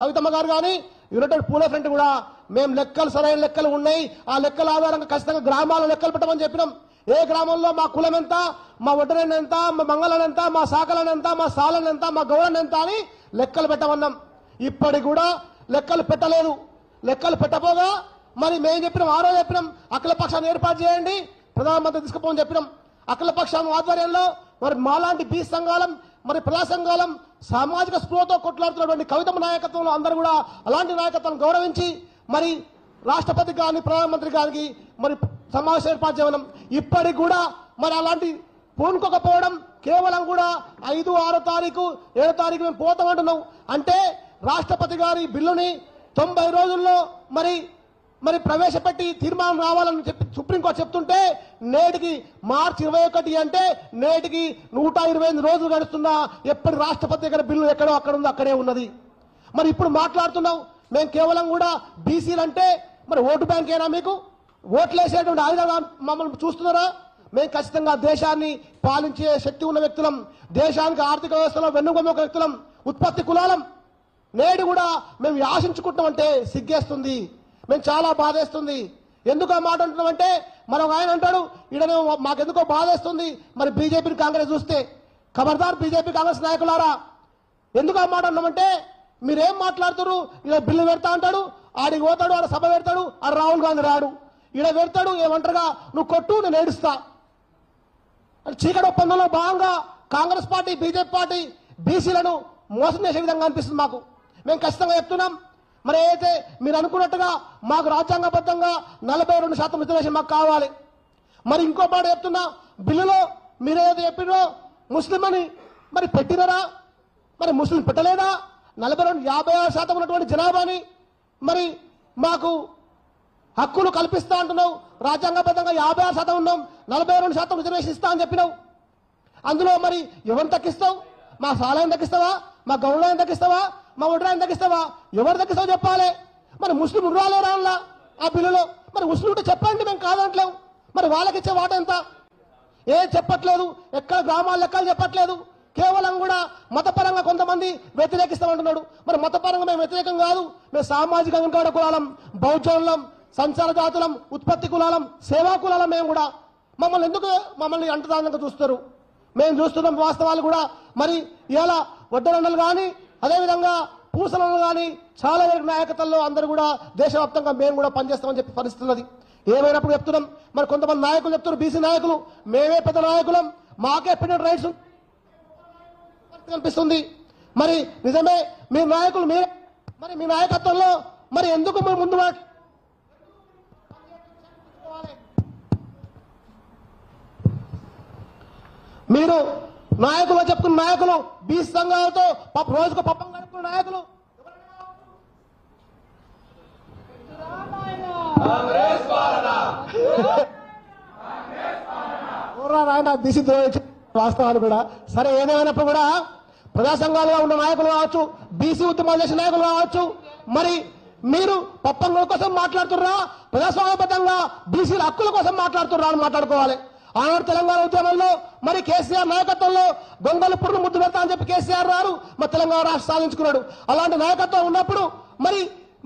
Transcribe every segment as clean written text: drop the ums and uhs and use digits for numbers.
కవితమ్మ గారు కానీ యునైటెడ్ పూలే ఫ్రంట్ కూడా మేము లెక్కలు సరైన లెక్కలు ఉన్నాయి, ఆ లెక్కల ఆధారంగా ఖచ్చితంగా గ్రామాల లెక్కలు పెట్టమని చెప్పినాం. ఏ గ్రామంలో మా కులం ఎంత, మా ఒడ్డరని ఎంత, మా మంగళని ఎంత, మా శాఖలని ఎంత, మా సాలని ఎంత, మా గౌడని ఎంత అని లెక్కలు పెట్టమన్నాం. ఇప్పటికి కూడా లెక్కలు పెట్టలేదు. లెక్కలు పెట్టపోగా మరి మేము చెప్పినాం, ఆ రోజు చెప్పినాం అఖిల పక్షాన్ని ఏర్పాటు చేయండి, ప్రధానమంత్రి తీసుకుపోని చెప్పినాం. అఖిల పక్షం ఆధ్వర్యంలో మరి మాలాంటి బీ సంఘాలం మరి ప్రజా సంఘాలం సామాజిక స్పృహతో కొట్లాడుతున్నటువంటి కవితమ్మ నాయకత్వంలో అందరూ కూడా అలాంటి నాయకత్వాన్ని గౌరవించి మరి రాష్ట్రపతి గారిని ప్రధానమంత్రి గారికి మరి సమావేశం ఏర్పాటు చేయడం. ఇప్పటికి కూడా మరి అలాంటి పూనుకోకపోవడం కేవలం కూడా 5, 6 తారీఖు 7 తారీఖు మేము పోతామంటున్నాం. అంటే రాష్ట్రపతి గారి బిల్లుని 90 రోజుల్లో మరి మరి ప్రవేశపెట్టి తీర్మానం రావాలని చెప్పి సుప్రీంకోర్టు చెప్తుంటే నేటికి మార్చి 21 అంటే నేటికి 128 రోజులు గడుస్తున్నా ఎప్పటి రాష్ట్రపతి దగ్గర బిల్లు ఎక్కడో అక్కడ ఉందో అక్కడే ఉన్నది. మరి ఇప్పుడు మాట్లాడుతున్నాం మేము కేవలం కూడా బీసీలు అంటే మరి ఓటు బ్యాంక్ ఏనా, మీకు ఓట్లేసేటువంటి ఆయుధంగా మమ్మల్ని చూస్తున్నారా? మేము ఖచ్చితంగా దేశాన్ని పాలించే శక్తి ఉన్న వ్యక్తులం, దేశానికి ఆర్థిక వ్యవస్థలో వెన్నుగొమ్మ వ్యక్తులం, ఉత్పత్తి కులాలం. నేడు కూడా మేము ఆశించుకుంటామంటే సిగ్గేస్తుంది, మేము చాలా బాధేస్తుంది. ఎందుకు ఆ మాట అంటున్నామంటే మనం ఆయన అంటాడు ఇక్కడ మాకెందుకో బాధేస్తుంది మరి బీజేపీని కాంగ్రెస్ చూస్తే. ఖబర్దార్ బీజేపీ కాంగ్రెస్ నాయకులారా, ఎందుకు ఆ మాట అన్నామంటే మీరేం మాట్లాడుతారు? ఇలా బిల్లు పెడతా అంటాడు, ఆడికి పోతాడు, ఆడ సభ పెడతాడు, ఆడ రాహుల్ గాంధీ రాడు, ఈడ పెడతాడు ఏమంటారుగా నువ్వు కొట్టు నేను ఏడుస్తా. చీకటి ఒప్పందంలో భాగంగా కాంగ్రెస్ పార్టీ బీజేపీ పార్టీ బీసీలను మోసం చేసే విధంగా అనిపిస్తుంది మాకు. మేము ఖచ్చితంగా చెప్తున్నాం మరి అయితే మీరు అనుకున్నట్టుగా మాకు రాజ్యాంగబద్ధంగా 42% రిజర్వేషన్ మాకు కావాలి. మరి ఇంకో మాట చెప్తున్నా, బిల్లులో మీరేదో చెప్పినో ముస్లిం అని మరి పెట్టినరా? మరి ముస్లిం పెట్టలేదా? 56% ఉన్నటువంటి జనాభాని మరి మాకు హక్కులు కల్పిస్తా అంటున్నావు. రాజ్యాంగబద్ధంగా 56% ఉన్నాం, 42% రిజర్వేషన్ ఇస్తా అని చెప్పినావు. అందులో మరి ఎవరిని తగ్గిస్తావు? మా సాలాన్ని తగ్గిస్తావా? మా గౌరవాన్ని తగ్గిస్తావా? మా ఒడ్రాన్ని తగ్గిస్తావా? ఎవరు తగ్గిస్తావు చెప్పాలి. మరి ముస్లిం ఉర్రాలే రాలా ఆ బిల్లులో? మరి ముస్లిం ఉంటే చెప్పండి, మేము కాదంటలేము. మరి వాళ్ళకి ఇచ్చే వాట ఎంత? ఏం చెప్పట్లేదు, ఎక్కడ గ్రామాల లెక్కలు చెప్పట్లేదు. కేవలం కూడా మతపరంగా కొంతమంది వ్యతిరేకిస్తామంటున్నాడు. మరి మతపరంగా మేము వ్యతిరేకం కాదు, మేము సామాజిక వెనుకబడిన కులాలం, బౌద్ధులం, సంచార జాతులం, ఉత్పత్తి కులాలం, సేవా కులాలం. మేము కూడా మమ్మల్ని అంటదానంగా చూస్తారు. మేము చూస్తున్నాం వాస్తవాలు కూడా. మరి ఇలా వడ్డరండలు కానీ అదేవిధంగా పూసలను కానీ చాలా వరకు నాయకత్వంలో అందరూ కూడా దేశవ్యాప్తంగా మేము కూడా పనిచేస్తామని చెప్పి పరిస్థితి ఉన్నది. ఏమైనప్పుడు చెప్తున్నాం మరి కొంతమంది నాయకులు చెప్తున్నారు బీసీ నాయకులు మేమే పెద్ద నాయకులం, మాకే పెద్ద రైట్స్ కనిపిస్తుంది. మరి నిజమే మీ నాయకులు మీరే, మరి మీ నాయకత్వంలో మరి ఎందుకు మీరు ముందు మీరు నాయకులు చెప్తున్న నాయకులు బీసీ సంఘాలతో రోజుకు పప్పం గడుపుతున్న నాయకులు ఆయన బీసీ వాస్తవాలు కూడా సరే. ఏదేమైనప్పుడు కూడా ప్రజా సంఘాలుగా ఉన్న నాయకులు కావచ్చు, బీసీ ఉద్యమాలు చేసిన నాయకులు కావచ్చు, మరి మీరు పప్పంగుల కోసం మాట్లాడుతుర్రా, ప్రజాస్వామ్యబద్ధంగా బీసీల హక్కుల కోసం మాట్లాడుతుర్రా అని మాట్లాడుకోవాలి. ఆనాడు తెలంగాణ ఉద్యమంలో మరి కేసీఆర్ నాయకత్వంలో గొంగళ పురుడు ముద్దు పెడతా అని చెప్పి కేసీఆర్ రారు, మరి తెలంగాణ రాష్ట్రం సాధించుకున్నాడు. అలాంటి నాయకత్వం ఉన్నప్పుడు మరి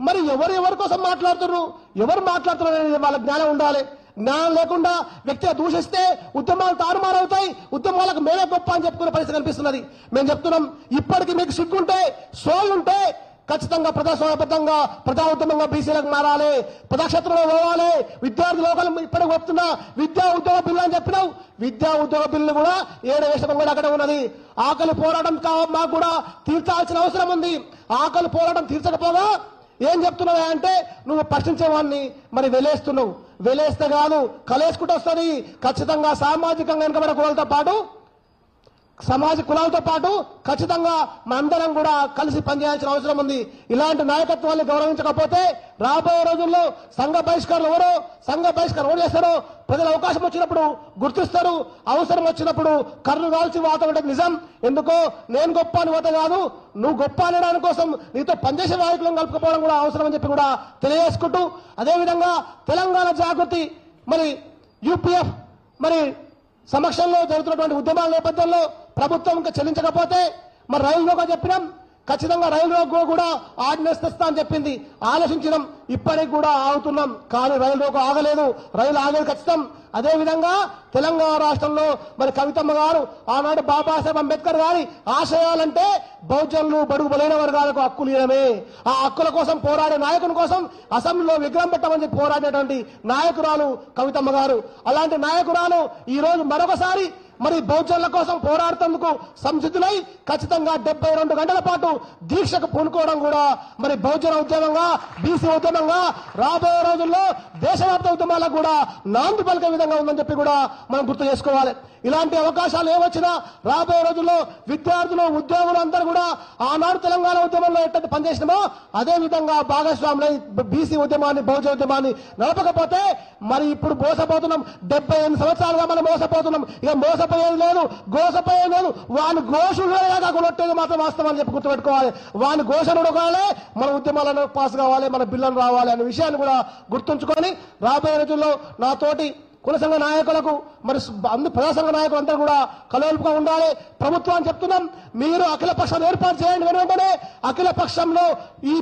మరి ఎవరి కోసం మాట్లాడుతున్నారు, ఎవరు మాట్లాడుతున్నారు అనేది వాళ్ళ జ్ఞానం ఉండాలి. జ్ఞానం లేకుండా వ్యక్తిగా దూషిస్తే ఉద్యమాలు తారుమారవుతాయి, ఉద్యమాలకు మేమే గొప్ప అని చెప్పుకునే పరిస్థితి కనిపిస్తున్నది. మేము చెప్తున్నాం ఇప్పటికీ మీకు సిగ్గుంటే సోలుంటే ఖచ్చితంగా ప్రజాస్వామ్యబద్ధంగా ప్రజా ఉద్యమంగా బీసీలకు మారాలి, ప్రజాక్షేత్రంలో పోవాలి. విద్యార్థి లోకలు ఇప్పటికి వస్తున్నా విద్యా ఉద్యోగ బిల్లు అని చెప్పినావు, విద్యా ఉద్యోగ బిల్లు కూడా 7 వేషం కూడా అక్కడ ఉన్నది. ఆకలి పోరాటం మాకు కూడా తీర్చాల్సిన అవసరం ఉంది. ఆకలి పోరాటం తీర్చకపోగా ఏం చెప్తున్నావు అంటే నువ్వు ప్రశ్నించేవాడిని మరి వెలేస్తున్నావు. వెలేస్తే కాదు కలేసుకుంటూ వస్తుంది. ఖచ్చితంగా సామాజికంగా వెనుకబడిన కులాలతో పాటు సమాజ కులాలతో పాటు ఖచ్చితంగా మనందరం కూడా కలిసి పనిచేయాల్సిన అవసరం ఉంది. ఇలాంటి నాయకత్వాన్ని గౌరవించకపోతే రాబోయే రోజుల్లో సంఘ బహిష్కరణ ఎవరు చేస్తారో ప్రజలు అవకాశం వచ్చినప్పుడు గుర్తిస్తారు. అవసరం వచ్చినప్పుడు కర్రు కాల్చి వాత ఉండేది నిజం. ఎందుకో నేను గొప్ప అని వాత కాదు, నువ్వు గొప్ప అనడానికి కోసం నీతో పనిచేసే నాయకులను కలుపుకోవడం కూడా అవసరం అని చెప్పి కూడా తెలియజేసుకుంటూ, అదేవిధంగా తెలంగాణ జాగృతి మరి యూపీఎఫ్ మరి సమక్షంలో జరుగుతున్నటువంటి ఉద్యమాల నేపథ్యంలో ప్రభుత్వం ఇంకా చెల్లించకపోతే మరి రైల్వేగా చెప్పినాం ఖచ్చితంగా రైలు రోకో కూడా ఆర్డినెన్స్ తెస్తా అని చెప్పింది. ఆలోచించడం ఇప్పటికి కూడా ఆగుతున్నాం, కానీ రైలు రోకో ఆగలేదు. రైలు ఆగేది ఖచ్చితం. అదే విధంగా తెలంగాణ రాష్ట్రంలో మరి కవితమ్మ గారు ఆనాడు బాబాసాహెబ్ అంబేద్కర్ గారి ఆశయాలంటే బహుజనులు బడుగు బలైన వర్గాలకు హక్కులు ఇవ్వడమే. ఆ హక్కుల కోసం పోరాడే నాయకుని కోసం అసెంబ్లీలో విగ్రహం పెట్టమని చెప్పి పోరాడేటువంటి నాయకురాలు కవితమ్మ గారు. అలాంటి నాయకురాలు ఈ రోజు మరొకసారి మరి బహుజనుల కోసం పోరాడుతందుకు సంసిద్ధులై ఖచ్చితంగా 72 గంటల పాటు దీక్షకు పూనుకోవడం కూడా మరి బహుజన ఉద్యమంగా, బీసీ ఉద్యమంగా రాబోయే రోజుల్లో దేశవ్యాప్త ఉద్యమాలకు కూడా నాంది పలికే విధంగా ఉందని చెప్పి కూడా మనం గుర్తు చేసుకోవాలి. ఇలాంటి అవకాశాలు ఏమొచ్చినా రాబోయే రోజుల్లో విద్యార్థులు, ఉద్యోగులు అందరూ కూడా ఆనాడు తెలంగాణ ఉద్యమంలో ఎట్లయితే పనిచేసినామో అదే విధంగా భాగస్వాములై బీసీ ఉద్యమాన్ని, బహుజన ఉద్యమాన్ని నడపకపోతే మరి ఇప్పుడు మోసపోతున్నాం. 78 సంవత్సరాలుగా మనం మోసపోతున్నాం. ఇక మోసపోయేది లేదు, గోసపోయేది లేదు. వాని ఘోషుడుగా కొనొట్టేది మాత్రం వాస్తవం అని చెప్పి గుర్తుపెట్టుకోవాలి. వాని ఘోషణుడు కావాలి, మన ఉద్యమాలను పాస్ కావాలి, మన బిల్లులు రావాలి అనే విషయాన్ని కూడా గుర్తుంచుకొని రాబోయే రోజుల్లో నాతోటి కుల సంఘ నాయకులకు మరి ప్రజా సంఘ నాయకులు అంతా కూడా కలవలుపుగా ఉండాలి. ప్రభుత్వాన్ని చెప్తున్నాం, మీరు అఖిల పక్షాలు ఏర్పాటు చేయండి. వెంటనే అఖిల పక్షంలో ఈ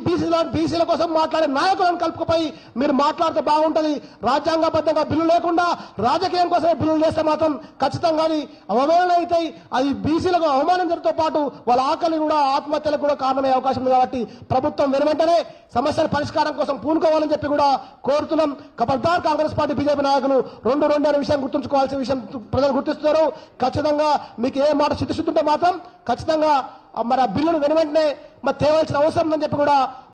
బీసీల కోసం మాట్లాడే నాయకులను కలుపుకుపోయి మీరు మాట్లాడితే బాగుంటది. రాజ్యాంగబద్ధంగా బిల్లు లేకుండా రాజకీయం కోసమే బిల్లులు చేస్తే మాత్రం ఖచ్చితంగా అది అవమానం అవుతాయి. అది బీసీలకు అవమానం జరుగుతో పాటు వాళ్ళ ఆకలి కూడా, ఆత్మహత్యలకు కూడా కారణమయ్యే అవకాశం ఉంది. కాబట్టి ప్రభుత్వం వెంటనే సమస్యల పరిష్కారం కోసం పూనుకోవాలని చెప్పి కూడా కోరుతున్నాం. ఖబర్దార్ కాంగ్రెస్ పార్టీ, బీజేపీ నాయకులు రెండు అనే విషయాన్ని గుర్తుంచుకోవాల్సిన విషయం ప్రజలు గుర్తిస్తున్నారు. ఖచ్చితంగా మీకు ఏ మాట చిత్తశుద్ధి ఉంటే మాత్రం ఖచ్చితంగా మరి ఆ బిల్లును వెంటనే మరి తేవాల్సిన అవసరం ఉందని చెప్పి కూడా